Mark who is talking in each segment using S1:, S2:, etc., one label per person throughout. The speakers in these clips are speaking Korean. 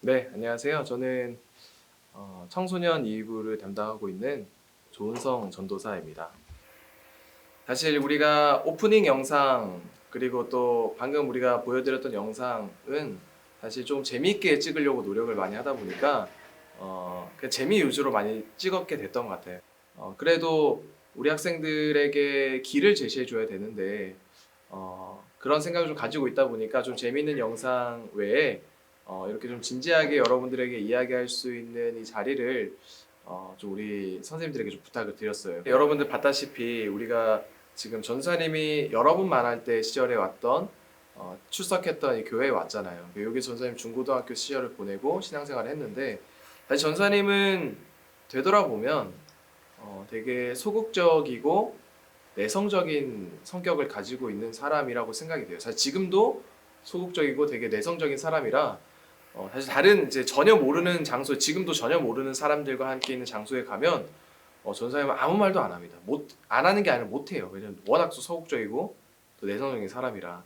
S1: 네, 안녕하세요. 저는 청소년 2부를 담당하고 있는 조은성 전도사입니다. 사실 우리가 오프닝 영상 그리고 또 방금 우리가 보여드렸던 영상은 사실 좀 재미있게 찍으려고 노력을 많이 하다 보니까 그 재미 위주로 많이 찍었게 됐던 것 같아요. 그래도 우리 학생들에게 길을 제시해 줘야 되는데 그런 생각을 좀 가지고 있다 보니까 좀 재미있는 영상 외에 이렇게 좀 진지하게 여러분들에게 이야기할 수 있는 이 자리를 좀 우리 선생님들에게 좀 부탁을 드렸어요. 여러분들 봤다시피 우리가 지금 전사님이 여러 분 만날 때 시절에 왔던 출석했던 이 교회에 왔잖아요. 여기 전사님 중고등학교 시절을 보내고 신앙생활을 했는데 사실 전사님은 되돌아보면 되게 소극적이고 내성적인 성격을 가지고 있는 사람이라고 생각이 돼요. 사실 지금도 소극적이고 되게 내성적인 사람이라 사실 다른 이제 전혀 모르는 장소, 지금도 전혀 모르는 사람들과 함께 있는 장소에 가면 전사님은 아무 말도 안 합니다. 안 하는 게 아니라 못 해요. 왜냐면 워낙 또 소극적이고 또 내성적인 사람이라.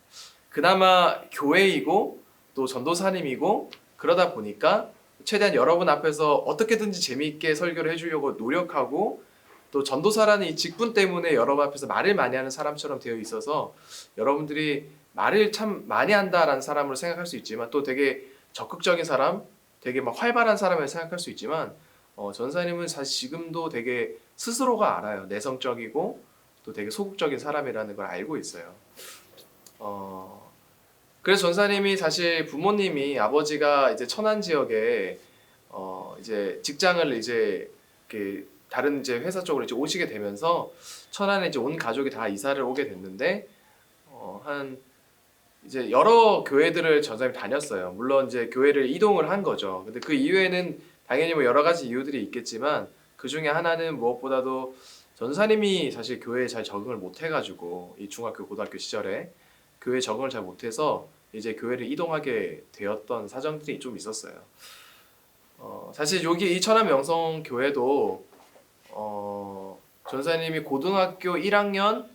S1: 그나마 교회이고 또 전도사님이고 그러다 보니까 최대한 여러분 앞에서 어떻게든지 재미있게 설교를 해주려고 노력하고 또 전도사라는 이 직분 때문에 여러분 앞에서 말을 많이 하는 사람처럼 되어 있어서 여러분들이 말을 참 많이 한다라는 사람으로 생각할 수 있지만 또 되게 적극적인 사람, 되게 막 활발한 사람을 생각할 수 있지만 전사님은 사실 지금도 되게 스스로가 알아요. 내성적이고 또 되게 소극적인 사람이라는 걸 알고 있어요. 그래서 전사님이 사실 부모님이 아버지가 이제 천안 지역에 이제 직장을 이제 이렇게 다른 이제 회사 쪽으로 이제 오시게 되면서 천안에 이제 온 가족이 다 이사를 오게 됐는데 한 이제 여러 교회들을 전사님이 다녔어요. 물론 이제 교회를 이동을 한 거죠. 근데 그 이후에는 당연히 뭐 여러 가지 이유들이 있겠지만 그 중에 하나는 무엇보다도 전사님이 사실 교회에 잘 적응을 못 해가지고 이 중학교 고등학교 시절에 교회에 적응을 잘 못해서 이제 교회를 이동하게 되었던 사정들이 좀 있었어요. 사실 여기 이 천안 명성 교회도 전사님이 고등학교 1학년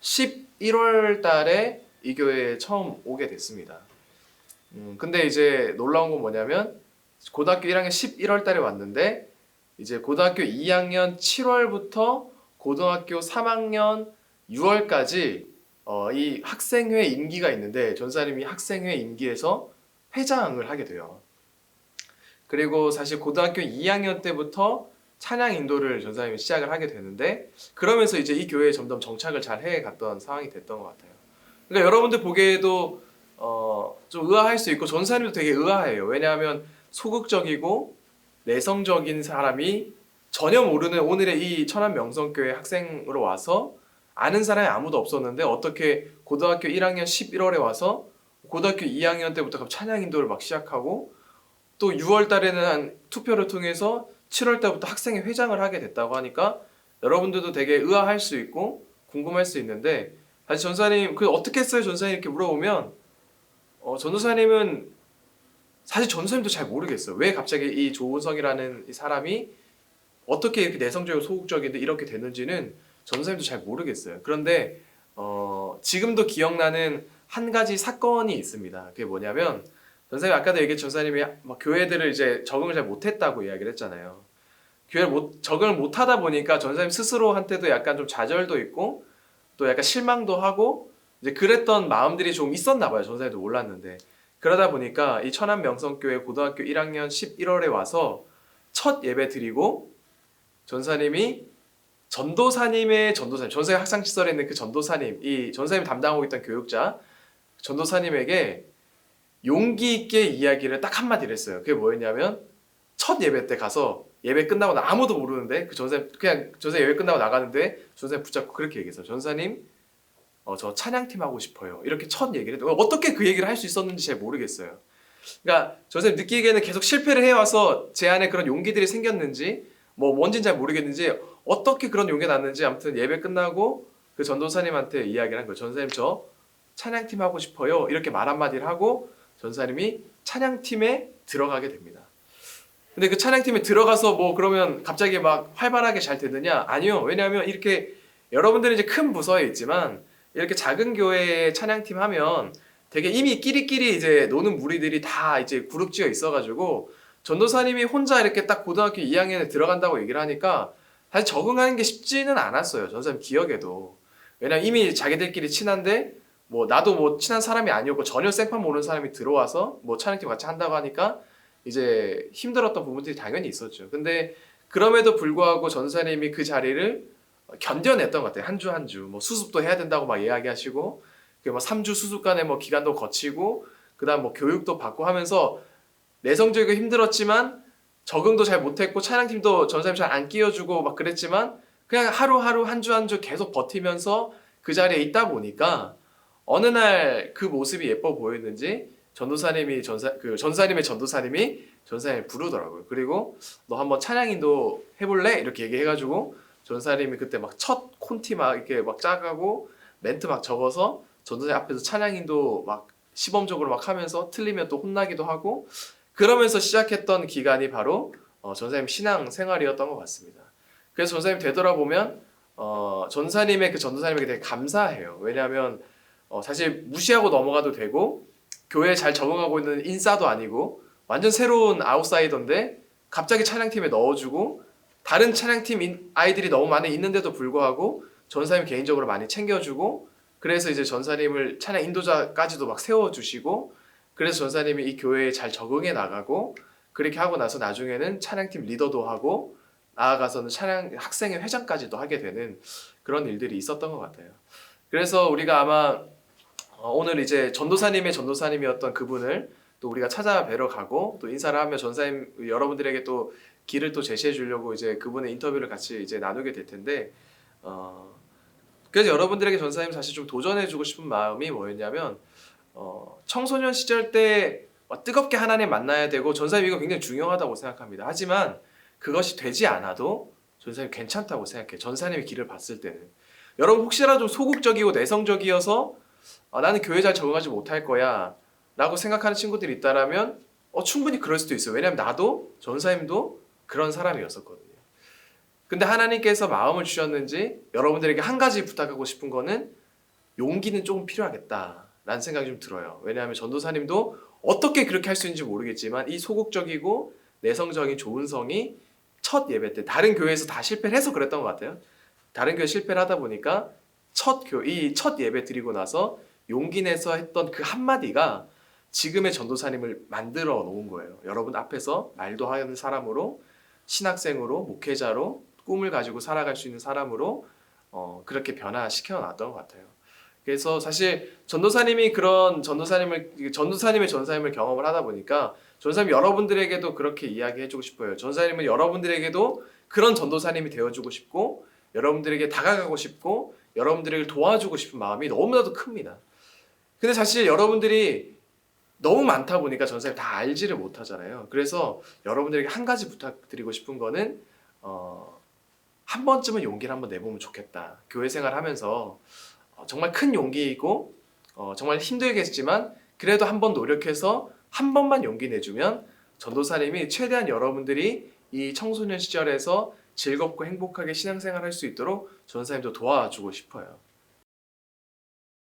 S1: 11월 달에 이 교회에 처음 오게 됐습니다. 근데 이제 놀라운 건 뭐냐면 고등학교 1학년 11월 달에 왔는데 이제 고등학교 2학년 7월부터 고등학교 3학년 6월까지 이 학생회 임기가 있는데 전사님이 학생회 임기에서 회장을 하게 돼요. 그리고 사실 고등학교 2학년 때부터 찬양 인도를 전사님이 시작을 하게 되는데 그러면서 이제 이 교회에 점점 정착을 잘 해갔던 상황이 됐던 것 같아요. 그러니까 여러분들 보기에도 좀 의아할 수 있고 전사님도 되게 의아해요. 왜냐하면 소극적이고 내성적인 사람이 전혀 모르는 오늘의 이 천안 명성교회 학생으로 와서 아는 사람이 아무도 없었는데 어떻게 고등학교 1학년 11월에 와서 고등학교 2학년 때부터 찬양 인도를 막 시작하고 또 6월 달에는 한 투표를 통해서 7월 달부터 학생회 회장을 하게 됐다고 하니까 여러분들도 되게 의아할 수 있고 궁금할 수 있는데 사실 전사님 그 어떻게 했어요? 전사님 이렇게 물어보면 전도사님은 사실 전도사님도 잘 모르겠어요. 왜 갑자기 이 조은성이라는 이 사람이 어떻게 이렇게 내성적이고 소극적인데 이렇게 됐는지는 전도사님도 잘 모르겠어요. 그런데 지금도 기억나는 한 가지 사건이 있습니다. 그게 뭐냐면 전사님 아까도 얘기했죠. 전사님이 막 교회들을 이제 적응을 잘 못했다고 이야기를 했잖아요. 교회를 적응을 못하다 보니까 전사님 스스로한테도 약간 좀 좌절도 있고 또 약간 실망도 하고 이제 그랬던 마음들이 좀 있었나 봐요. 전사님도 몰랐는데 그러다 보니까 이 천안 명성교회 고등학교 1학년 11월에 와서 첫 예배 드리고 전사님이 전도사님 학창 시절에 있는 그 전도사님, 이 전사님이 담당하고 있던 교육자 전도사님에게 용기 있게 이야기를 딱 한마디를 했어요. 그게 뭐였냐면 첫 예배 때 가서 예배 끝나고 아무도 모르는데 그 전사님 그냥 전사님 예배 끝나고 나가는데 전사님 붙잡고 그렇게 얘기했어요. 전사님 저 찬양팀 하고 싶어요. 이렇게 첫 얘기를 했어요. 어떻게 그 얘기를 할 수 있었는지 잘 모르겠어요. 그러니까 전사님 느끼기에는 계속 실패를 해와서 제 안에 그런 용기들이 생겼는지 뭐 뭔지는 잘 모르겠는지 어떻게 그런 용기가 났는지 아무튼 예배 끝나고 그 전도사님한테 이야기를 한 거예요. 전사님 저 찬양팀 하고 싶어요. 이렇게 말 한마디를 하고 전사님이 찬양팀에 들어가게 됩니다. 근데 그 찬양팀에 들어가서 뭐 그러면 갑자기 막 활발하게 잘 되느냐? 아니요. 왜냐하면 이렇게 여러분들은 이제 큰 부서에 있지만 이렇게 작은 교회에 찬양팀 하면 되게 이미 끼리끼리 이제 노는 무리들이 다 이제 그룹지어 있어가지고 전도사님이 혼자 이렇게 딱 고등학교 2학년에 들어간다고 얘기를 하니까 사실 적응하는 게 쉽지는 않았어요. 전도사님 기억에도. 왜냐면 이미 자기들끼리 친한데 뭐 나도 뭐 친한 사람이 아니었고 전혀 생판 모르는 사람이 들어와서 뭐 찬양팀 같이 한다고 하니까 이제 힘들었던 부분들이 당연히 있었죠. 근데 그럼에도 불구하고 전도사님이 그 자리를 견뎌냈던 것 같아요. 한 주 한 주. 뭐 수습도 해야 된다고 막 이야기하시고 그 뭐 3주 수습간에 뭐 기간도 거치고 그다음 뭐 교육도 받고 하면서 내성적이고 힘들었지만 적응도 잘 못했고 찬양팀도 전사님 잘 안 끼워주고 막 그랬지만 그냥 하루하루 한 주 한 주 계속 버티면서 그 자리에 있다 보니까 어느 날 그 모습이 예뻐 보였는지 전사님의 전도사님이 전사님을 부르더라고요. 그리고 너 한번 찬양인도 해볼래? 이렇게 얘기해가지고 전사님이 그때 막 첫 콘티 막 이렇게 막 짜가고 멘트 막 적어서 전도사님 앞에서 찬양인도 막 시범적으로 막 하면서 틀리면 또 혼나기도 하고 그러면서 시작했던 기간이 바로 전사님 신앙 생활이었던 것 같습니다. 그래서 전사님 되돌아보면 전사님의 그 전도사님에게 되게 감사해요. 왜냐하면 사실 무시하고 넘어가도 되고 교회에 잘 적응하고 있는 인싸도 아니고 완전 새로운 아웃사이더인데 갑자기 찬양팀에 넣어주고 다른 찬양팀 아이들이 너무 많이 있는데도 불구하고 전사님 개인적으로 많이 챙겨주고 그래서 이제 전사님을 찬양 인도자까지도 막 세워주시고 그래서 전사님이 이 교회에 잘 적응해 나가고 그렇게 하고 나서 나중에는 찬양팀 리더도 하고 나아가서는 찬양 학생회 회장까지도 하게 되는 그런 일들이 있었던 것 같아요. 그래서 우리가 아마 오늘 이제 전도사님의 전도사님이었던 그분을 또 우리가 찾아뵈러 가고 또 인사를 하며 전사님 여러분들에게 또 길을 또 제시해 주려고 이제 그분의 인터뷰를 같이 이제 나누게 될 텐데 그래서 여러분들에게 전사님 사실 좀 도전해 주고 싶은 마음이 뭐였냐면 청소년 시절 때 뜨겁게 하나님 만나야 되고 전사님 이거 굉장히 중요하다고 생각합니다. 하지만 그것이 되지 않아도 전사님 괜찮다고 생각해요. 전사님의 길을 봤을 때는 여러분 혹시라도 좀 소극적이고 내성적이어서 나는 교회 잘 적응하지 못할 거야 라고 생각하는 친구들이 있다라면 충분히 그럴 수도 있어요. 왜냐하면 나도 전사님도 그런 사람이었었거든요. 근데 하나님께서 마음을 주셨는지 여러분들에게 한 가지 부탁하고 싶은 거는 용기는 조금 필요하겠다라는 생각이 좀 들어요. 왜냐하면 전도사님도 어떻게 그렇게 할 수 있는지 모르겠지만 이 소극적이고 내성적인 조은성이 첫 예배 때 다른 교회에서 다 실패를 해서 그랬던 것 같아요. 다른 교회 실패를 하다 보니까 이 첫 예배 드리고 나서 용기 내서 했던 그 한마디가 지금의 전도사님을 만들어 놓은 거예요. 여러분 앞에서 말도 하는 사람으로 신학생으로 목회자로 꿈을 가지고 살아갈 수 있는 사람으로 그렇게 변화시켜 놨던 것 같아요. 그래서 사실 전도사님이 그런 전도사님의 전사님을 경험을 하다 보니까 전사님 여러분들에게도 그렇게 이야기해주고 싶어요. 전사님은 여러분들에게도 그런 전도사님이 되어주고 싶고 여러분들에게 다가가고 싶고 여러분들에게 도와주고 싶은 마음이 너무나도 큽니다. 근데 사실 여러분들이 너무 많다 보니까 전사님 다 알지를 못하잖아요. 그래서 여러분들에게 한 가지 부탁드리고 싶은 거는 한 번쯤은 용기를 한번 내보면 좋겠다. 교회 생활하면서 정말 큰 용기이고 정말 힘들겠지만 그래도 한번 노력해서 한 번만 용기 내주면 전도사님이 최대한 여러분들이 이 청소년 시절에서 즐겁고 행복하게 신앙생활 할 수 있도록 전도사님도 도와주고 싶어요.